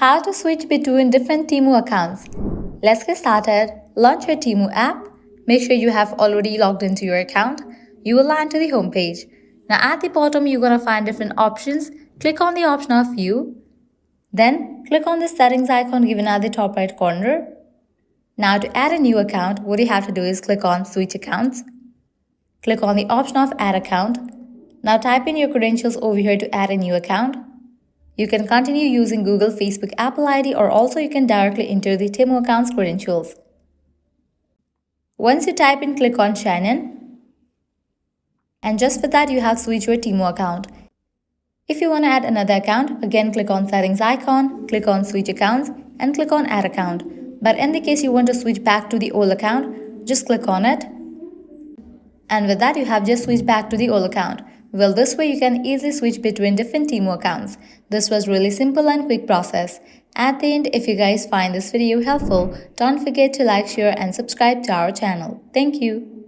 How to switch between different Temu accounts. Let's get started. Launch your Temu app. Make sure you have already logged into your account. You will land to the home page. Now at the bottom, you're going to find different options. Click on the option of View. Then click on the settings icon given at the top right corner. Now to add a new account, what you have to do is click on Switch Accounts. Click on the option of Add Account. Now type in your credentials over here to add a new account. You can continue using Google, Facebook, Apple ID, or also you can directly enter the Temu account's credentials. Once you type in, click on Sign In. And just for that, you have switched your Temu account. If you want to add another account, again click on Settings icon, click on Switch Accounts, and click on Add Account. But in the case you want to switch back to the old account, just click on it. And with that, you have just switched back to the old account. Well, this way you can easily switch between different Temu accounts. This was really simple and quick process. At the end, if you guys find this video helpful, don't forget to like, share and subscribe to our channel. Thank you.